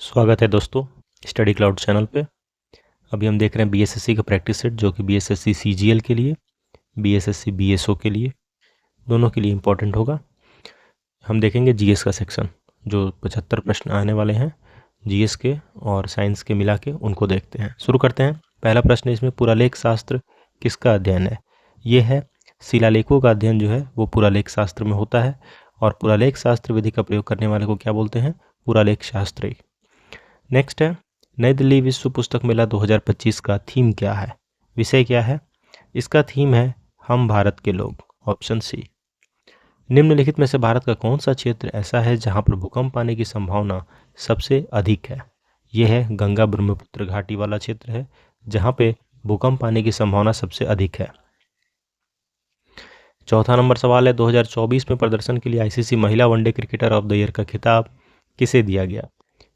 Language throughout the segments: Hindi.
स्वागत है दोस्तों स्टडी क्लाउड चैनल पे। अभी हम देख रहे हैं बीएसएससी का प्रैक्टिस सेट, जो कि बीएसएससी सीजीएल के लिए, बीएसएससी बीएसओ के लिए, दोनों के लिए इम्पोर्टेंट होगा। हम देखेंगे जीएस का सेक्शन, जो 75 प्रश्न आने वाले हैं जीएस के और साइंस के मिला के, उनको देखते हैं। शुरू करते हैं। पहला प्रश्न इसमें, पुरालेख शास्त्र किसका अध्ययन है? ये है शिलालेखों का अध्ययन जो है वो पुरालेख शास्त्र में होता है, और पुरालेख शास्त्र विधि का प्रयोग करने वाले को क्या बोलते हैं? पुरालेख शास्त्री। नेक्स्ट है, नई दिल्ली विश्व पुस्तक मेला 2025 का थीम क्या है? विषय क्या है? इसका थीम है हम भारत के लोग, ऑप्शन सी। निम्नलिखित में से भारत का कौन सा क्षेत्र ऐसा है जहां पर भूकंप आने की संभावना सबसे अधिक है? यह है गंगा ब्रह्मपुत्र घाटी वाला क्षेत्र है, जहां पे भूकंप आने की संभावना सबसे अधिक है। चौथा नंबर सवाल है, 2024 में प्रदर्शन के लिए आईसीसी महिला one day cricketer of the year का खिताब किसे दिया गया?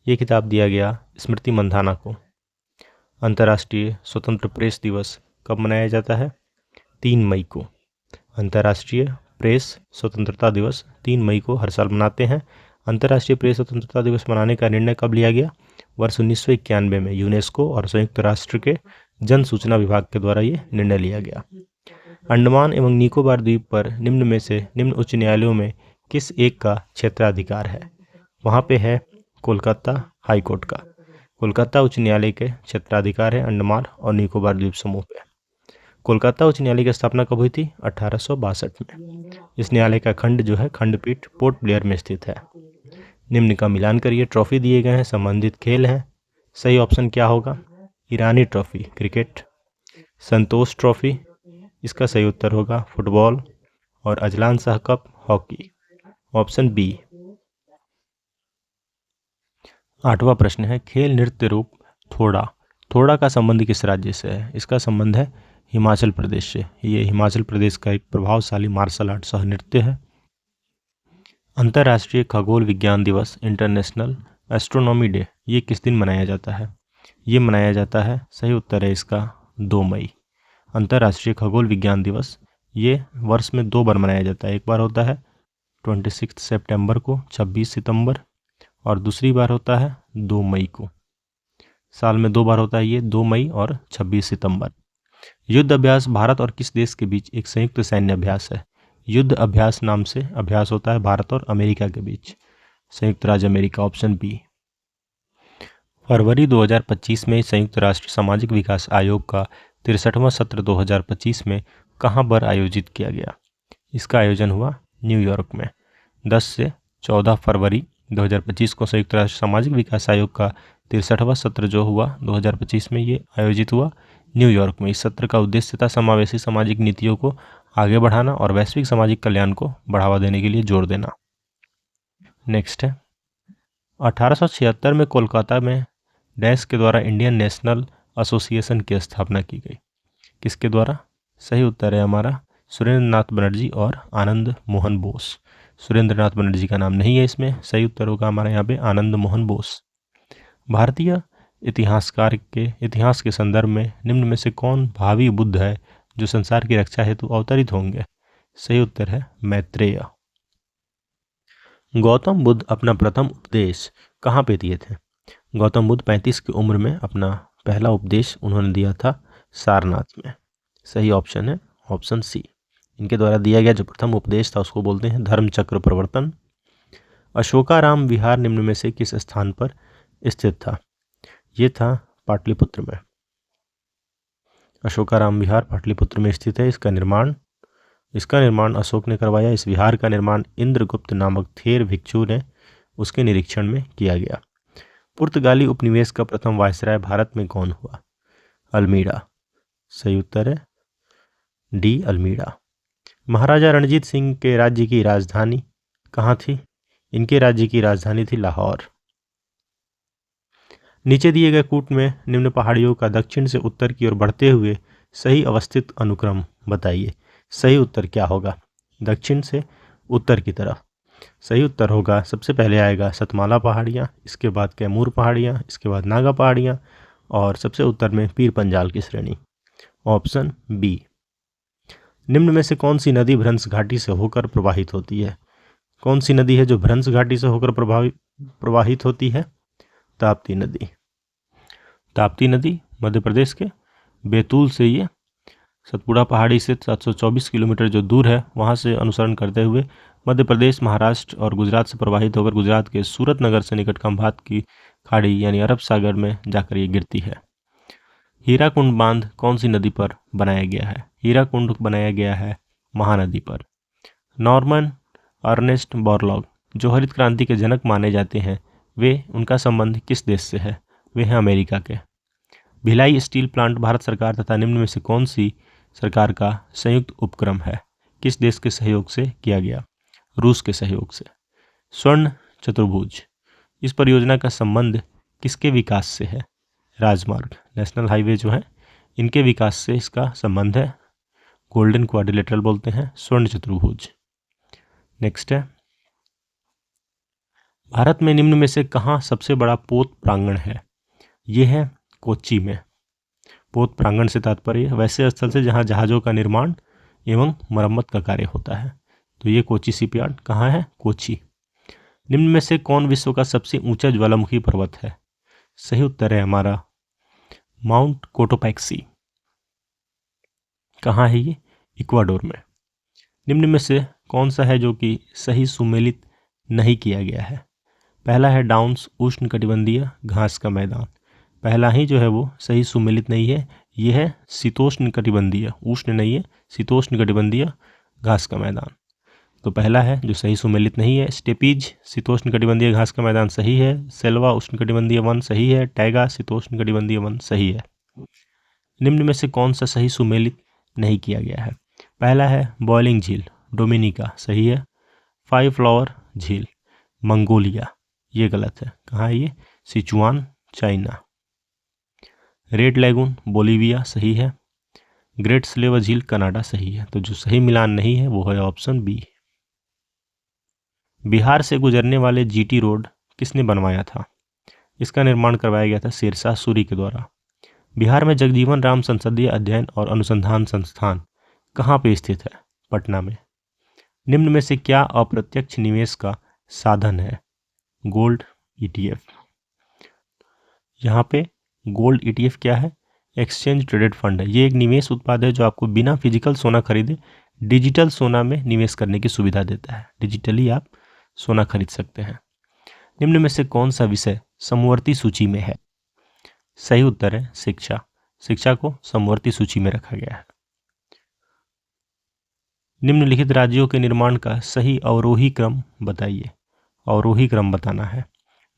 ये खिताब दिया गया स्मृति मंधाना को। अंतर्राष्ट्रीय स्वतंत्र प्रेस दिवस कब मनाया जाता है? 3 मई को। अंतर्राष्ट्रीय प्रेस स्वतंत्रता दिवस 3 मई को हर साल मनाते हैं। अंतर्राष्ट्रीय प्रेस स्वतंत्रता दिवस मनाने का निर्णय कब लिया गया? वर्ष 1991 में यूनेस्को और संयुक्त राष्ट्र के जन सूचना विभाग के द्वारा ये निर्णय लिया गया। अंडमान एवं निकोबार द्वीप पर निम्न में से निम्न उच्च न्यायालयों में किस एक का क्षेत्राधिकार है? वहाँ पे है कोलकाता हाई कोर्ट का। कोलकाता उच्च न्यायालय के क्षेत्राधिकार है अंडमान और निकोबार द्वीप समूह पे। कोलकाता उच्च न्यायालय की स्थापना कब हुई थी? 1862 में। इस न्यायालय का खंड जो है खंडपीठ पोर्ट ब्लेयर में स्थित है। निम्न का मिलान करिए। ट्रॉफी दिए गए हैं, संबंधित खेल हैं। सही ऑप्शन क्या होगा? Irani trophy cricket, Santosh trophy इसका सही उत्तर होगा फुटबॉल, और Azlan Shah cup hockey, option B. 8वां प्रश्न है, खेल नृत्य रूप थोड़ा, थोड़ा का संबंध किस राज्य से है? इसका संबंध है हिमाचल प्रदेश से। ये हिमाचल प्रदेश का एक प्रभावशाली मार्शल आर्ट सह नृत्य है। अंतर्राष्ट्रीय खगोल विज्ञान दिवस, इंटरनेशनल एस्ट्रोनॉमी डे, ये किस दिन मनाया जाता है? ये मनाया जाता है, सही उत्तर है इसका 2 मई। अंतर्राष्ट्रीय खगोल विज्ञान दिवस ये वर्ष में 2 बार मनाया जाता है। एक बार होता है 26 सितंबर को, 26 सितंबर, और दूसरी बार होता है 2 मई को। साल में 2 बार होता है ये, 2 मई और 26 सितंबर। युद्ध अभ्यास भारत और किस देश के बीच एक संयुक्त सैन्य अभ्यास है? युद्ध अभ्यास नाम से अभ्यास होता है भारत और अमेरिका के बीच, संयुक्त राज्य अमेरिका, ऑप्शन बी। फरवरी 2025 में संयुक्त राष्ट्र सामाजिक विकास आयोग का 63वां सत्र 2025 में कहाँ पर आयोजित किया गया? इसका आयोजन हुआ न्यूयॉर्क में। 10 से 14 फरवरी 2025 को संयुक्त राष्ट्र सामाजिक विकास आयोग का 63वां सत्र जो हुआ 2025 में, ये आयोजित हुआ न्यूयॉर्क में। इस सत्र का उद्देश्य था समावेशी सामाजिक नीतियों को आगे बढ़ाना और वैश्विक सामाजिक कल्याण को बढ़ावा देने के लिए जोर देना। नेक्स्ट है, 1876 में कोलकाता में डैश के द्वारा इंडियन नेशनल एसोसिएशन की स्थापना की गई। किसके द्वारा? सही उत्तर है हमारा सुरेंद्र नाथ बनर्जी और आनंद मोहन बोस। सुरेंद्र नाथ बनर्जी का नाम नहीं है इसमें, सही उत्तर होगा हमारे यहाँ पे आनंद मोहन बोस। भारतीय इतिहासकार के इतिहास के संदर्भ में निम्न में से कौन भावी बुद्ध है जो संसार की रक्षा हेतु अवतरित होंगे? सही उत्तर है मैत्रेय। गौतम बुद्ध अपना प्रथम उपदेश कहाँ पे दिए थे? गौतम बुद्ध 35 की उम्र में अपना पहला उपदेश उन्होंने दिया था सारनाथ में। सही ऑप्शन है ऑप्शन सी। इनके द्वारा दिया गया जो प्रथम उपदेश था उसको बोलते हैं धर्म चक्र प्रवर्तन। अशोकाराम विहार निम्न में से किस स्थान पर स्थित था? ये था पाटलिपुत्र में। अशोकाराम विहार पाटलिपुत्र में स्थित है। इसका निर्माण अशोक ने करवाया। इस विहार का निर्माण इंद्रगुप्त नामक थेर भिक्षु ने उसके निरीक्षण में किया गया। पुर्तगाली उपनिवेश का प्रथम वायसराय भारत में कौन हुआ? अल्मीड़ा। सही उत्तर है डी अल्मीड़ा। महाराजा रणजीत सिंह के राज्य की राजधानी कहाँ थी? इनके राज्य की राजधानी थी लाहौर। नीचे दिए गए कूट में निम्न पहाड़ियों का दक्षिण से उत्तर की ओर बढ़ते हुए सही अवस्थित अनुक्रम बताइए। सही उत्तर क्या होगा? दक्षिण से उत्तर की तरफ। सही उत्तर होगा, सबसे पहले आएगा सतमाला पहाड़ियाँ, इसके बाद कैमूर पहाड़ियाँ, इसके बाद नागा पहाड़ियाँ, और सबसे उत्तर में पीर पंजाल की श्रेणी, ऑप्शन बी। निम्न में से कौन सी नदी भ्रंश घाटी से होकर प्रवाहित होती है? कौन सी नदी है जो भ्रंश घाटी से होकर प्रवाहित होती है? ताप्ती नदी। ताप्ती नदी मध्य प्रदेश के बैतूल से ये सतपुड़ा पहाड़ी से 724 किलोमीटर जो दूर है वहाँ से अनुसरण करते हुए मध्य प्रदेश, महाराष्ट्र और गुजरात से प्रवाहित होकर गुजरात के सूरत नगर से निकट खंभात की खाड़ी यानी अरब सागर में जाकर ये गिरती है। हीराकुंड बांध कौन सी नदी पर बनाया गया है? हीराकुंड बनाया गया है महानदी पर। नॉर्मन अर्नेस्ट बोरलॉग जो हरित क्रांति के जनक माने जाते हैं, वे उनका संबंध किस देश से है? वे हैं अमेरिका के। भिलाई स्टील प्लांट भारत सरकार तथा निम्न में से कौन सी सरकार का संयुक्त उपक्रम है? किस देश के सहयोग से किया गया? रूस के सहयोग से। स्वर्ण चतुर्भुज इस परियोजना का संबंध किसके विकास से है? राजमार्ग, नेशनल हाईवे जो है इनके विकास से इसका संबंध है। गोल्डन क्वाड्रिलेटरल बोलते हैं स्वर्ण चतुर्भुज। नेक्स्ट है, भारत में निम्न में से कहाँ सबसे बड़ा पोत प्रांगण है? यह है कोच्चि में। पोत प्रांगण से तात्पर्य वैसे स्थल से जहाँ जहाज़ों का निर्माण एवं मरम्मत का कार्य होता है। तो ये कोच्चि शिपयार्ड कहाँ है? कोच्चि। निम्न में से कौन विश्व का सबसे ऊंचा ज्वालामुखी पर्वत है? सही उत्तर है हमारा माउंट कोटोपैक्सी। कहाँ है ये? इक्वाडोर में। निम्न में से कौन सा है जो कि सही सुमेलित नहीं किया गया है? पहला है डाउन्स उष्णकटिबंधीय घास का मैदान। पहला ही जो है वो सही सुमेलित नहीं है, ये है शीतोष्णकटिबंधीय, उष्ण नहीं है, शीतोष्णकटिबंधीय घास का मैदान। तो पहला है जो सही सुमेलित नहीं है स्टेपीज शीतोष्णकटिबंधीय घास का मैदान सही है, सेल्वा उष्णकटिबंधीय वन सही है, टैगा शीतोष्णकटिबंधीय वन सही है। निम्न में से कौन सा सही सुमेलित नहीं किया गया है? पहला है बॉइलिंग झील डोमिनिका सही है, फाइव फ्लावर झील मंगोलिया ये गलत है। कहाँ है ये? Sichuan China. Red lagoon Bolivia सही है, ग्रेट स्लेवा झील कनाडा सही है। तो जो सही मिलान नहीं है वो है ऑप्शन बी। बिहार से गुजरने वाले जीटी रोड किसने बनवाया था? इसका निर्माण करवाया गया था शेरशाह सूरी के द्वारा। बिहार में जगजीवन राम संसदीय अध्ययन और अनुसंधान संस्थान कहाँ पे स्थित है? पटना में। निम्न में से क्या अप्रत्यक्ष निवेश का साधन है? Gold ETF. यहाँ पे गोल्ड ईटीएफ क्या है? एक्सचेंज ट्रेडेड फंड है। ये एक निवेश उत्पाद है जो आपको बिना फिजिकल सोना खरीदे डिजिटल सोना में निवेश करने की सुविधा देता है। डिजिटली आप सोना खरीद सकते हैं। निम्न में से कौन सा विषय समवर्ती सूची में है? सही उत्तर है शिक्षा। शिक्षा को समवर्ती सूची में रखा गया है। निम्नलिखित राज्यों के निर्माण का सही अवरोही क्रम बताइए। अवरोही क्रम बताना है।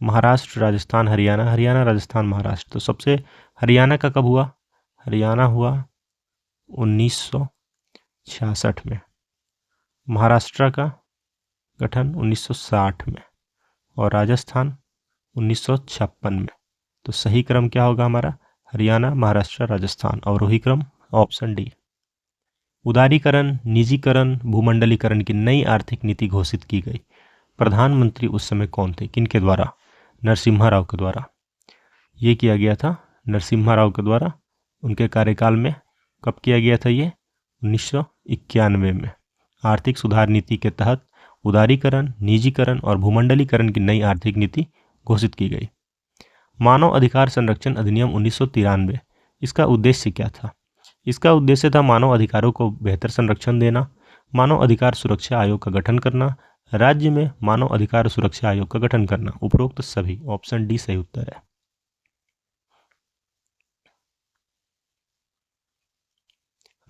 महाराष्ट्र, राजस्थान, हरियाणा, हरियाणा, राजस्थान, महाराष्ट्र। तो सबसे हरियाणा का कब हुआ? हरियाणा हुआ 1966 में। महाराष्ट्र का गठन 1960 में और राजस्थान 1956 में। तो सही क्रम क्या होगा हमारा? हरियाणा, महाराष्ट्र, राजस्थान। अवरोही क्रम ऑप्शन डी। उदारीकरण, निजीकरण, भूमंडलीकरण की नई आर्थिक नीति घोषित की गई। प्रधानमंत्री उस समय कौन थे? किनके द्वारा? नरसिम्हा राव के द्वारा। ये किया गया था नरसिम्हा राव के द्वारा। उनके कार्यकाल में कब किया गया था ये? 1991 में। आर्थिक सुधार नीति के तहत उदारीकरण, निजीकरण और भूमंडलीकरण की नई आर्थिक नीति घोषित की गई। मानव अधिकार संरक्षण अधिनियम 1993, इसका उद्देश्य क्या था? इसका उद्देश्य था मानव अधिकारों को बेहतर संरक्षण देना, मानव अधिकार सुरक्षा आयोग का गठन करना, राज्य में मानव अधिकार सुरक्षा आयोग का गठन करना। उपरोक्त सभी। ऑप्शन डी सही उत्तर है।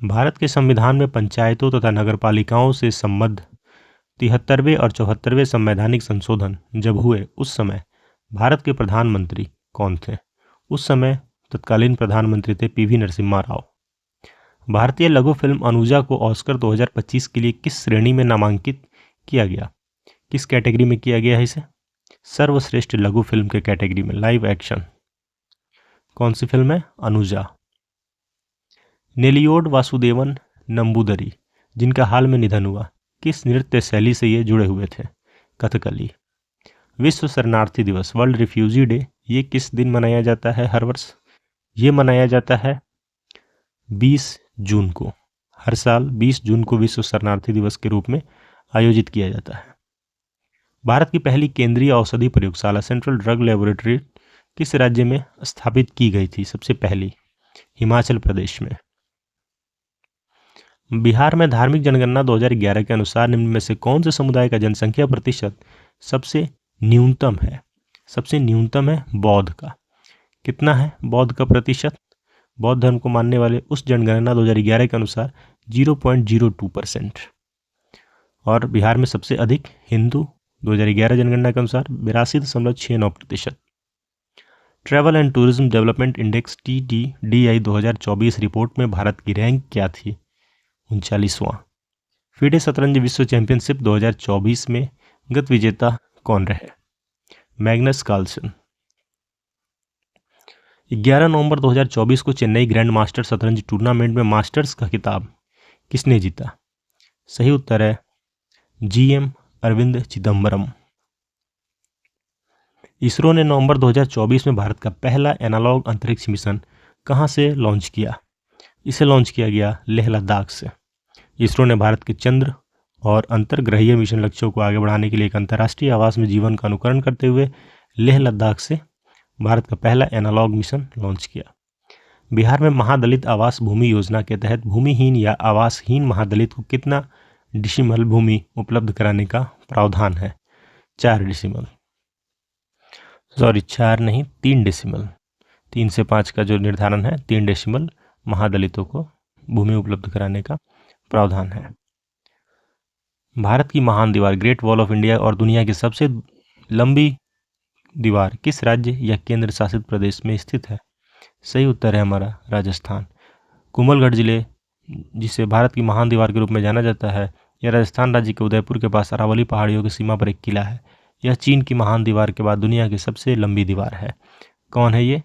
भारत के संविधान में पंचायतों तथा नगरपालिकाओं से संबद्ध 73वें और 74वें संवैधानिक संशोधन जब हुए उस समय भारत के प्रधानमंत्री कौन थे? उस समय तत्कालीन प्रधानमंत्री थे पीवी नरसिम्हा राव। भारतीय लघु फिल्म अनुजा को ऑस्कर 2025 के लिए किस श्रेणी में नामांकित किया गया? किस कैटेगरी में किया गया है इसे? सर्वश्रेष्ठ लघु फिल्म के कैटेगरी में, लाइव एक्शन। कौन सी फिल्म है? अनुजा। नेलियोड वासुदेवन नंबूदरी जिनका हाल में निधन हुआ, किस नृत्य शैली से ये जुड़े हुए थे? कथकली। विश्व शरणार्थी दिवस, वर्ल्ड रिफ्यूजी डे, ये किस दिन मनाया जाता है हर वर्ष? ये मनाया जाता है 20 जून को। हर साल 20 जून को विश्व शरणार्थी दिवस के रूप में आयोजित किया जाता है। भारत की पहली केंद्रीय औषधि प्रयोगशाला सेंट्रल ड्रग लेबोरेटरी किस राज्य में स्थापित की गई थी सबसे पहली? हिमाचल प्रदेश में। बिहार में धार्मिक जनगणना 2011 के अनुसार निम्न में से कौन से समुदाय का जनसंख्या प्रतिशत सबसे न्यूनतम है? सबसे न्यूनतम है बौद्ध का। कितना है बौद्ध का प्रतिशत? बौद्ध धर्म को मानने वाले उस जनगणना 2011 के अनुसार 0.02%। और बिहार में सबसे अधिक हिंदू 2011 जनगणना के अनुसार 82.69%। Travel and tourism development index TTDI 2024 report में भारत की रैंक क्या थी? 39वां। फीडे शतरंज विश्व चैंपियनशिप 2024 में गत विजेता कौन रहे? Magnus Carlsen. 11 नवंबर 2024 को चेन्नई ग्रैंड मास्टर शतरंज टूर्नामेंट में मास्टर्स का खिताब किसने जीता? सही उत्तर है GM अरविंद चिदम्बरम। इसरो ने नवंबर 2024 में भारत का पहला एनालॉग अंतरिक्ष मिशन कहां से लॉन्च किया? इसे लॉन्च किया गया लेह लद्दाख से। इसरो ने भारत के चंद्र और अंतर्ग्रहीय मिशन लक्ष्यों को आगे बढ़ाने के लिए एक अंतर्राष्ट्रीय आवास में जीवन का अनुकरण करते हुए लेह लद्दाख से भारत का पहला एनालॉग मिशन लॉन्च किया। बिहार में महादलित आवास भूमि योजना के तहत भूमिहीन या आवासहीन महादलित को कितना डिसिमल भूमि उपलब्ध कराने का प्रावधान है? 4 डिसिमल। सॉरी 4 नहीं 3 डिसिमल। 3 से 5 का जो निर्धारण है 3 डिसिमल महादलितों को भूमि उपलब्ध कराने का प्रावधान है। भारत की महान दीवार ग्रेट वॉल ऑफ इंडिया और दुनिया की सबसे लंबी दीवार किस राज्य या केंद्र शासित प्रदेश में स्थित है? सही उत्तर है हमारा राजस्थान। कुंभलगढ़ जिले, जिसे भारत की महान दीवार के रूप में जाना जाता है, यह राजस्थान राज्य के उदयपुर के पास अरावली पहाड़ियों की सीमा पर एक किला है। यह चीन की महान दीवार के बाद दुनिया की सबसे लंबी दीवार है। कौन है ये?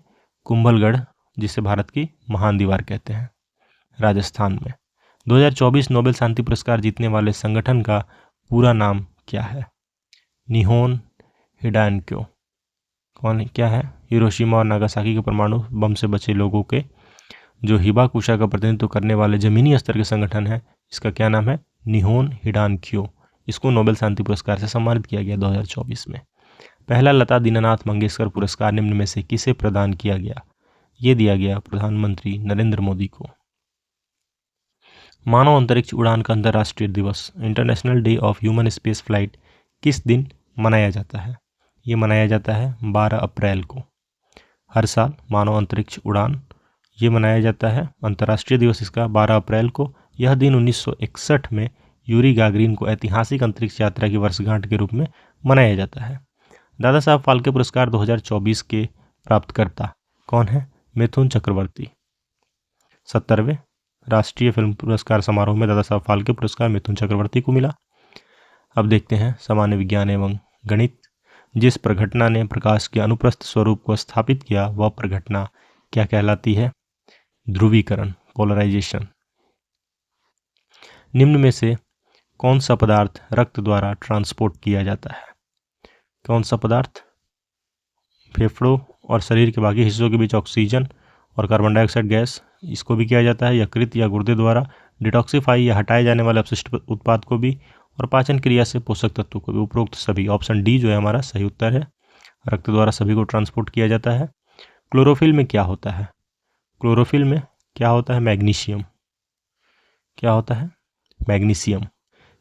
कुंभलगढ़, जिसे भारत की महान दीवार कहते हैं, राजस्थान में। 2024 नोबेल शांति पुरस्कार जीतने वाले संगठन का पूरा नाम क्या है? निहोन हिडानक्यो। कौन क्या है? हिरोशिमा और नागासाकी के परमाणु बम से बचे लोगों के जो हिबाकुशा का प्रतिनिधित्व करने वाले जमीनी स्तर के संगठन है, इसका क्या नाम है? निहोन हिडानक्यो। इसको नोबेल शांति पुरस्कार से सम्मानित किया गया 2024 में। पहला लता दीनानाथ मंगेशकर पुरस्कार निम्न में से किसे प्रदान किया गया? ये दिया गया प्रधानमंत्री नरेंद्र मोदी को। मानव अंतरिक्ष उड़ान का अंतर्राष्ट्रीय दिवस international day of human space flight किस दिन मनाया जाता है? ये मनाया जाता है 12 अप्रैल को। हर साल मानव अंतरिक्ष उड़ान ये मनाया जाता है, अंतर्राष्ट्रीय दिवस इसका 12 अप्रैल को। यह दिन 1961 में यूरी गागरिन को ऐतिहासिक अंतरिक्ष यात्रा की वर्षगांठ के रूप में मनाया जाता है। दादा साहब फाल्के पुरस्कार 2024 के प्राप्तकर्ता कौन है? मिथुन चक्रवर्ती। 70वें राष्ट्रीय फिल्म पुरस्कार समारोह में दादा साहब फाल्के पुरस्कार मिथुन चक्रवर्ती को मिला। अब देखते हैं सामान्य विज्ञान एवं गणित। जिस प्रघटना ने प्रकाश के अनुप्रस्थ स्वरूप को स्थापित किया वह प्रघटना क्या कहलाती है? ध्रुवीकरण, पोलराइजेशन। निम्न में से कौन सा पदार्थ रक्त द्वारा ट्रांसपोर्ट किया जाता है? कौन सा पदार्थ फेफड़ों और शरीर के बाकी हिस्सों के बीच ऑक्सीजन और कार्बन डाइऑक्साइड गैस, इसको भी किया जाता है। यकृत या गुर्दे द्वारा डिटॉक्सिफाई या हटाए जाने वाले अपशिष्ट उत्पाद को भी, और पाचन क्रिया से पोषक तत्वों को भी। उपरोक्त सभी, ऑप्शन डी जो है हमारा सही उत्तर है। रक्त द्वारा सभी को ट्रांसपोर्ट किया जाता है। क्लोरोफिल में क्या होता है? क्लोरोफिल में क्या होता है? मैग्नीशियम। क्या होता है? मैग्नीशियम।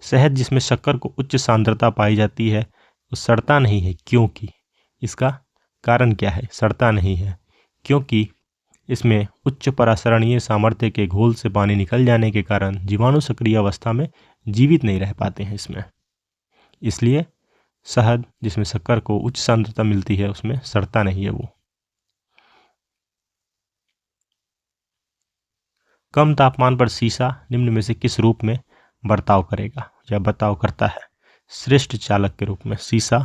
शहद जिसमें शक्कर को उच्च सांद्रता पाई जाती है वो सड़ता नहीं है, क्योंकि इसका कारण क्या है? सड़ता नहीं है क्योंकि इसमें उच्च परासरणीय सामर्थ्य के घोल से पानी निकल जाने के कारण जीवाणु सक्रिय अवस्था में जीवित नहीं रह पाते हैं इसमें, इसलिए शहद जिसमें शक्कर को उच्च सांद्रता मिलती है उसमें सड़ता नहीं है वो। कम तापमान पर सीसा निम्न में से किस रूप में बर्ताव करेगा या बर्ताव करता है? श्रेष्ठ चालक के रूप में। सीसा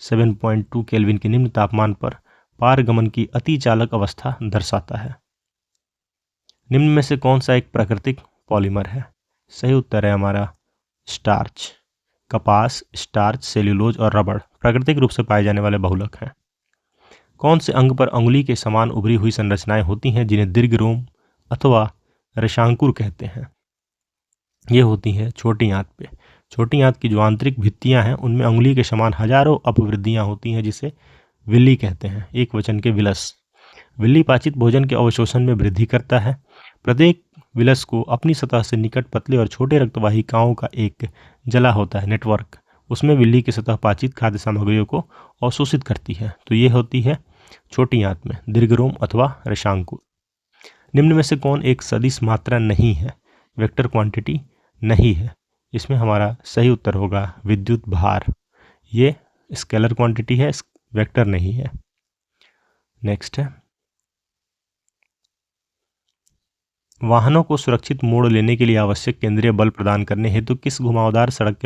7.2 केल्विन के निम्न तापमान पर पारगमन की अति चालक अवस्था दर्शाता है। निम्न में से कौन सा एक प्राकृतिक पॉलीमर है? सही उत्तर है हमारा स्टार्च। कपास, स्टार्च, सेल्यूलोज और रबड़ प्राकृतिक रूप से पाए जाने वाले बहुलक हैं। कौन से अंग पर अंगुली के समान उभरी हुई संरचनाएं होती हैं जिन्हें दीर्घ रोम अथवा रेशांकुर कहते हैं? ये होती हैं छोटी आंत पे। छोटी आंत की जो आंतरिक भित्तियां हैं उनमें अंगुली के समान हजारों अपवृद्धियां होती हैं जिसे विल्ली कहते हैं, एक वचन के विलस। विल्ली पाचित भोजन के अवशोषण में वृद्धि करता है। प्रत्येक विलस को अपनी सतह से निकट पतले और छोटे रक्तवाहिकाओं का एक जला होता है नेटवर्क, उसमें विल्ली की सतह पाचित खाद्य सामग्रियों को अवशोषित करती है। तो ये होती है छोटी आंत में दीर्घरोम अथवा रसांकुल। निम्न में से कौन एक सदिश मात्रा नहीं है? वेक्टर क्वांटिटी नहीं है। इसमें हमारा सही उत्तर होगा विद्युत भार। ये स्केलर क्वांटिटी है, वेक्टर नहीं है। नेक्स्ट है, वाहनों को सुरक्षित मोड़ लेने के लिए आवश्यक केंद्रीय बल प्रदान करने हेतु किसी घुमावदार सड़क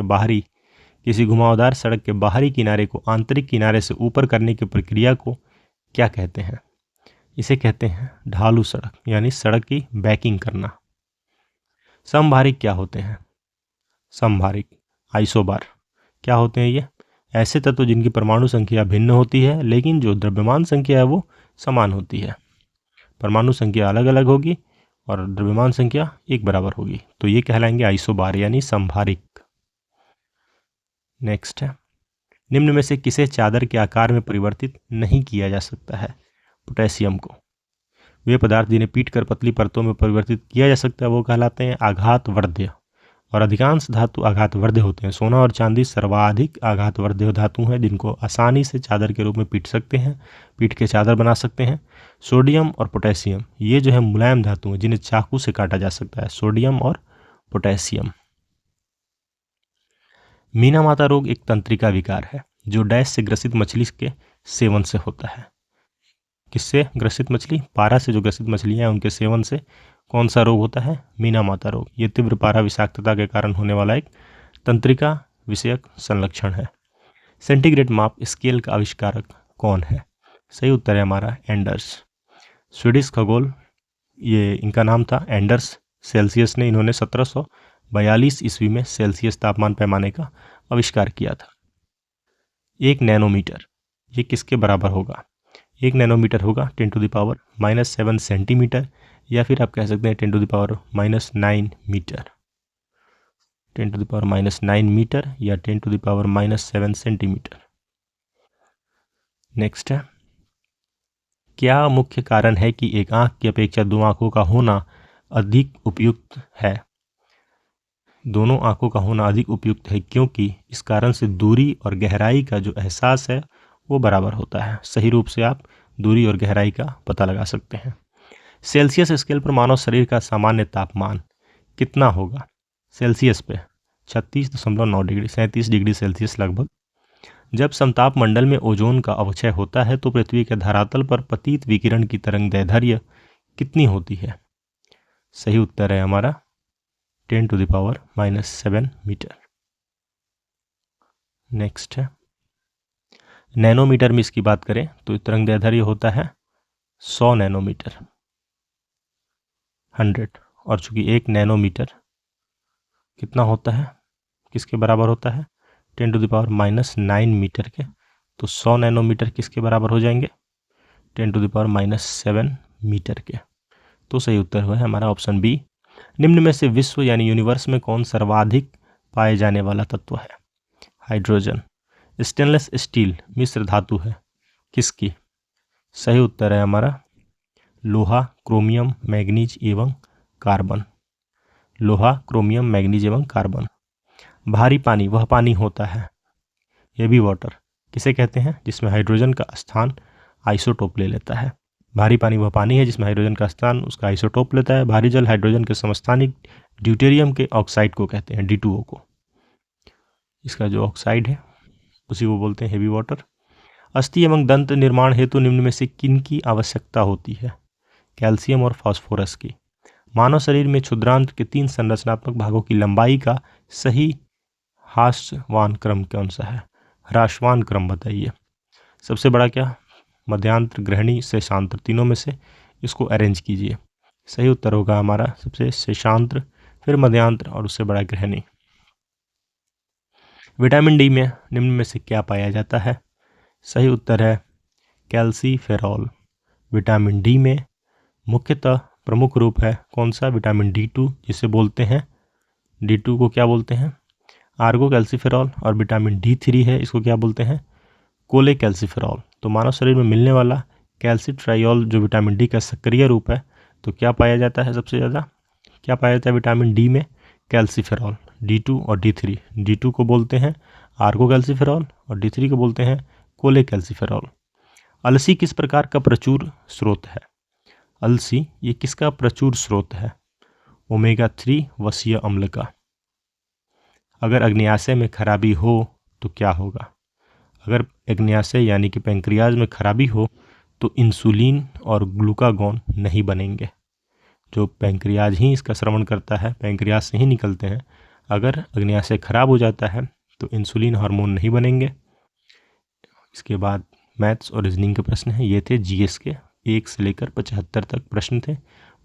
के बाहरी किनारे को आंतरिक किनारे से ऊपर करने की प्रक्रिया को क्या कहते हैं? इसे कहते हैं ढालू सड़क, यानी सड़क की बैकिंग करना। समभारिक क्या होते हैं? समभारिक आइसोबार क्या होते हैं? ये ऐसे तत्व जिनकी परमाणु संख्या भिन्न होती है लेकिन जो द्रव्यमान संख्या है वो समान होती है। परमाणु संख्या अलग अलग होगी और द्रव्यमान संख्या एक बराबर होगी, तो ये कहलाएंगे आइसोबार यानी समभारिक। नेक्स्ट है, निम्न में से किसे चादर के आकार में परिवर्तित नहीं किया जा सकता है? पोटेशियम को। वे पदार्थ जिन्हें पीटकर पतली परतों में परिवर्तित किया जा सकता है वो कहलाते हैं आघातवर्ध्य, और अधिकांश धातु आघातवर्ध्य होते हैं। सोना और चांदी सर्वाधिक आघातवर्ध्य धातु हैं जिनको आसानी से चादर के रूप में पीट के चादर बना सकते हैं। सोडियम और पोटेशियम ये जो है मुलायम धातु हैं जिन्हें चाकू से काटा जा सकता है, सोडियम और पोटेशियम। मीनामाता रोग एक तंत्रिका विकार है जो डैश से ग्रसित मछली के सेवन से होता है। किससे ग्रसित मछली? पारा से जो ग्रसित मछलियां हैं उनके सेवन से कौन सा रोग होता है? मीनामाता रोग। ये तीव्र पारा विषाक्तता के कारण होने वाला एक तंत्रिका विषयक संलक्षण है। सेंटीग्रेड माप स्केल का आविष्कारक कौन है? सही उत्तर है हमारा एंडर्स। स्वीडिश खगोल, ये इनका नाम था एंडर्स सेल्सियस ने। इन्होंने 1742 ईस्वी में सेल्सियस तापमान पैमाने का आविष्कार किया था। 1 नैनोमीटर ये किसके बराबर होगा? 1 नैनोमीटर होगा 10⁻⁻7 सेंटीमीटर, या फिर आप कह सकते हैं 10⁻⁻9 मीटर। 10⁻⁻9 मीटर या 10⁻⁻7 सेंटीमीटर। नेक्स्ट है, क्या मुख्य कारण है कि एक आंख की अपेक्षा दो आंखों का होना अधिक उपयुक्त है? दोनों आंखों का होना अधिक उपयुक्त है क्योंकि इस कारण से दूरी और गहराई का जो एहसास है वो बराबर होता है। सही रूप से आप दूरी और गहराई का पता लगा सकते हैं। सेल्सियस स्केल पर मानव शरीर का सामान्य तापमान कितना होगा? सेल्सियस पे 36.9 डिग्री, 37 डिग्री सेल्सियस लगभग। जब समताप मंडल में ओजोन का अवक्षय होता है तो पृथ्वी के धरातल पर पतित विकिरण की तरंगदैर्ध्य कितनी होती है? सही उत्तर है हमारा 10⁻⁻7 मीटर। नेक्स्ट है, नैनोमीटर में इसकी बात करें तो तरंगदैर्ध्य होता है 100 नैनोमीटर, 100। और चूंकि 1 नैनोमीटर कितना होता है, किसके बराबर होता है? 10⁻⁻9 मीटर के। तो 100 नैनोमीटर किसके बराबर हो जाएंगे? 10⁻⁻7 मीटर के। तो सही उत्तर हुआ है हमारा ऑप्शन बी। निम्न में से विश्व यानी यूनिवर्स में कौन सर्वाधिक पाए जाने वाला तत्व है? हाइड्रोजन। स्टेनलेस स्टील मिश्र धातु है किसकी? सही उत्तर है हमारा लोहा, क्रोमियम, मैग्नीज एवं कार्बन। लोहा, क्रोमियम, मैग्नीज एवं कार्बन। भारी पानी वह पानी होता है, हेवी वाटर किसे कहते हैं? जिसमें हाइड्रोजन का स्थान आइसोटोप ले लेता है। भारी पानी वह पानी है जिसमें हाइड्रोजन का स्थान उसका आइसोटोप लेता है। भारी जल हाइड्रोजन के समस्थानिक ड्यूटेरियम के ऑक्साइड को कहते हैं, D2O को। इसका जो ऑक्साइड है उसी को बोलते हैं हेवी वाटर। अस्थि एवं दंत निर्माण हेतु निम्न में से किन की आवश्यकता होती है? कैल्शियम और फास्फोरस की। मानव शरीर में क्षुद्रांत के 3 संरचनात्मक भागों की लंबाई का सही ह्रासवान क्रम कौन सा है? ह्रासवान क्रम बताइए। सबसे बड़ा क्या? मध्यांतर, ग्रहणी, शेषांत्र, तीनों में से इसको अरेंज कीजिए। सही उत्तर होगा हमारा सबसे शेषांत्र, फिर मध्यांतर और उससे बड़ा ग्रहणी। विटामिन डी में निम्न में से क्या पाया जाता है? सही उत्तर है कैल्सीफेरॉल। विटामिन डी में मुख्यतः प्रमुख रूप है कौन सा? विटामिन D2 जिसे बोलते हैं, D2 को क्या बोलते हैं? Ergo calciferol. और विटामिन D3 है, इसको क्या बोलते हैं? कोलेकैल्सिफेरॉल। तो मानव शरीर में मिलने वाला कैल्सिट्राइल जो विटामिन डी का सक्रिय रूप है, तो क्या पाया जाता है सबसे ज़्यादा, क्या पाया जाता है विटामिन डी में, कैल्सिफेरॉल, D2 और D3। D2 को बोलते हैं आर्गोकैल्सिफेरॉल और D3 को बोलते हैं कोलेकैल्सिफेरॉल। अलसी किस प्रकार का प्रचुर स्रोत है? अलसी ये किसका प्रचुर स्रोत है? ओमेगा 3 वसीय अम्ल का। अगर अग्न्याशय में खराबी हो तो क्या होगा? अगर अग्न्याशय यानी कि पैंक्रियाज में खराबी हो तो इंसुलिन और ग्लूकागॉन नहीं बनेंगे। जो पैंक्रियाज ही इसका श्रवण करता है, पैंक्रियाज से ही निकलते हैं। अगर अग्न्याशय खराब हो जाता है तो इंसुलिन हार्मोन नहीं बनेंगे। इसके बाद मैथ्स और रीजनिंग के प्रश्न हैं। ये थे जीएस के 1 से लेकर 75 तक प्रश्न थे।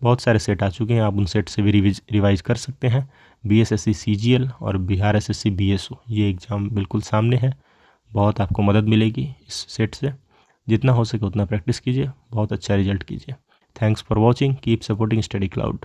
बहुत सारे सेट आ चुके हैं, आप उन सेट से भी रिवाइज कर सकते हैं। BSSC CGL और बिहार SSC BSO ये एग्ज़ाम बिल्कुल सामने है। बहुत आपको मदद मिलेगी इस सेट से। जितना हो सके उतना प्रैक्टिस कीजिए, बहुत अच्छा रिजल्ट कीजिए। Thanks for watching, keep supporting study cloud.